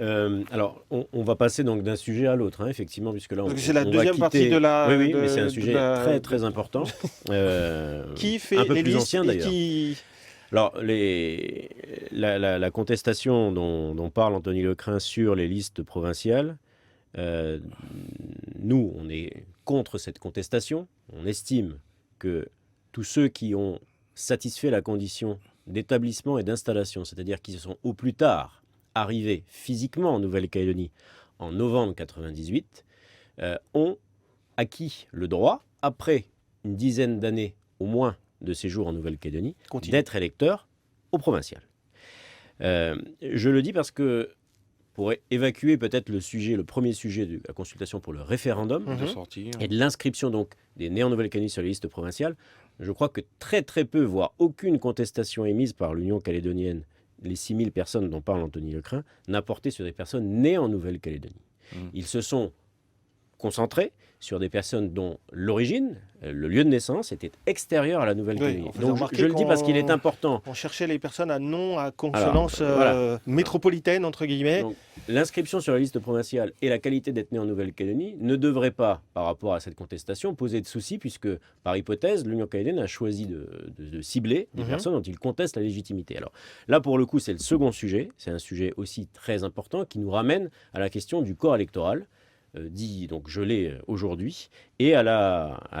Alors, on va passer donc d'un sujet à l'autre, hein, effectivement, puisque là, Parce que c'est la on va deuxième partie quitter... de la. Oui, oui, de- mais c'est un de sujet la- très, de- très important, Qui un fait peu les plus listes ancien et d'ailleurs. qui. Alors, la contestation dont parle Anthony Lecrin sur les listes provinciales, euh, nous, on est contre cette contestation. On estime que tous ceux qui ont satisfait la condition d'établissement et d'installation, c'est-à-dire qui sont au plus tard arrivés physiquement en Nouvelle-Calédonie en novembre 1998, ont acquis le droit, après une dizaine d'années au moins de séjour en Nouvelle-Calédonie, Continue. d'être électeurs au provincial. Je le dis parce que pour évacuer peut-être le premier sujet de la consultation pour le référendum Mhm. de sortie. et de l'inscription donc des nés en Nouvelle-Calédonie sur les listes provinciales, je crois que très très peu, voire aucune contestation émise par l'Union calédonienne, les 6000 personnes dont parle Anthony Lecrin, n'a porté sur des personnes nées en Nouvelle-Calédonie. Ils se sont concentrés sur des personnes dont l'origine, le lieu de naissance, était extérieur à la Nouvelle-Calédonie. Oui, on faisait Donc remarquer je le dis parce qu'il est qu'on- important. On cherchait les personnes à nom à consonance voilà. métropolitaine, entre guillemets. Donc, l'inscription sur la liste provinciale et la qualité d'être né en Nouvelle-Calédonie ne devraient pas, par rapport à cette contestation, poser de soucis, puisque, par hypothèse, l'Union calédonienne a choisi de cibler des personnes dont il conteste la légitimité. Alors là, pour le coup, c'est le second sujet. C'est un sujet aussi très important qui nous ramène à la question du corps électoral, dit donc gelé aujourd'hui, et à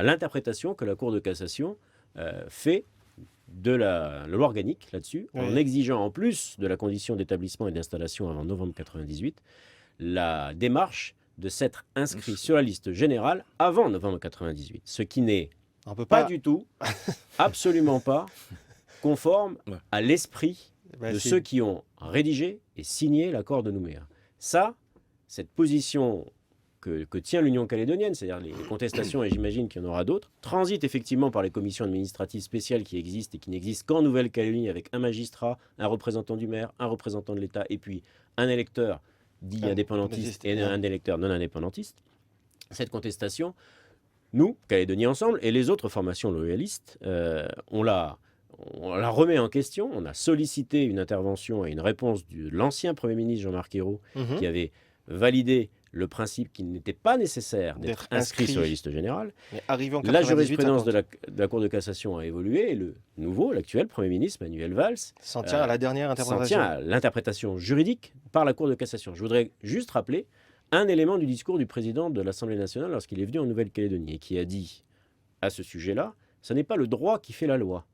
l'interprétation que la Cour de cassation fait de la loi organique là-dessus, en exigeant en plus de la condition d'établissement et d'installation avant novembre 1998, la démarche de s'être inscrit sur la liste générale avant novembre 1998, ce qui n'est On peut pas du tout, absolument pas, conforme à l'esprit de ceux qui ont rédigé et signé l'accord de Nouméa. Ça, cette position que tient l'Union calédonienne, c'est-à-dire les contestations, et j'imagine qu'il y en aura d'autres, transitent effectivement par les commissions administratives spéciales qui existent et qui n'existent qu'en Nouvelle-Calédonie, avec un magistrat, un représentant du maire, un représentant de l'État, et puis un électeur dit indépendantiste et un électeur non indépendantiste. Cette contestation, nous, Calédonie Ensemble, et les autres formations loyalistes, on la remet en question. On a sollicité une intervention et une réponse de l'ancien Premier ministre Jean-Marc Ayrault, qui avait validé le principe qu'il n'était pas nécessaire d'être inscrit sur les listes générales. La jurisprudence de la Cour de cassation a évolué et l'actuel Premier ministre, Manuel Valls, s'en tient à la dernière interprétation. S'en tient à l'interprétation juridique par la Cour de cassation. Je voudrais juste rappeler un élément du discours du président de l'Assemblée nationale lorsqu'il est venu en Nouvelle-Calédonie et qui a dit à ce sujet-là, ce n'est pas le droit qui fait la loi,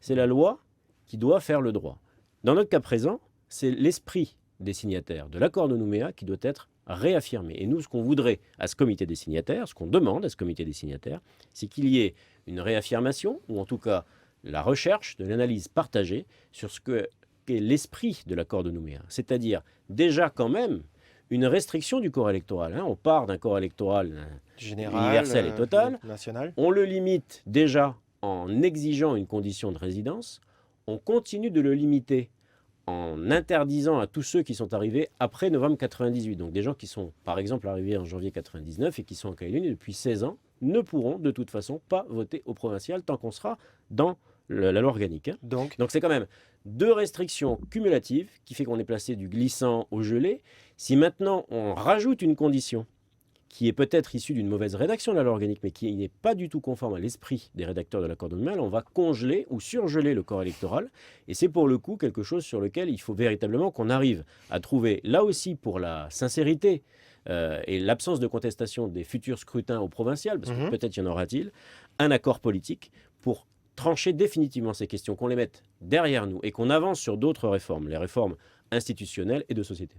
c'est la loi qui doit faire le droit. Dans notre cas présent, c'est l'esprit des signataires de l'accord de Nouméa qui doit être réaffirmé. Et nous, ce qu'on voudrait à ce comité des signataires, ce qu'on demande à ce comité des signataires, c'est qu'il y ait une réaffirmation, ou en tout cas la recherche de l'analyse partagée sur ce qu'est l'esprit de l'accord de Nouméa. C'est-à-dire déjà quand même une restriction du corps électoral. On part d'un corps électoral général, universel et total. National. On le limite déjà en exigeant une condition de résidence. On continue de le limiter en interdisant à tous ceux qui sont arrivés après novembre 1998. Donc des gens qui sont par exemple arrivés en janvier 1999 et qui sont en Calédonie depuis 16 ans ne pourront de toute façon pas voter au provincial tant qu'on sera dans la loi organique. Donc c'est quand même deux restrictions cumulatives qui fait qu'on est placé du glissant au gelé. Si maintenant on rajoute une condition qui est peut-être issue d'une mauvaise rédaction de la loi organique, mais qui n'est pas du tout conforme à l'esprit des rédacteurs de l'accord de Nouméa, on va congeler ou surgeler le corps électoral. Et c'est pour le coup quelque chose sur lequel il faut véritablement qu'on arrive à trouver, là aussi pour la sincérité et l'absence de contestation des futurs scrutins au provincial, parce que peut-être y en aura-t-il, un accord politique pour trancher définitivement ces questions, qu'on les mette derrière nous et qu'on avance sur d'autres réformes, les réformes institutionnelles et de société.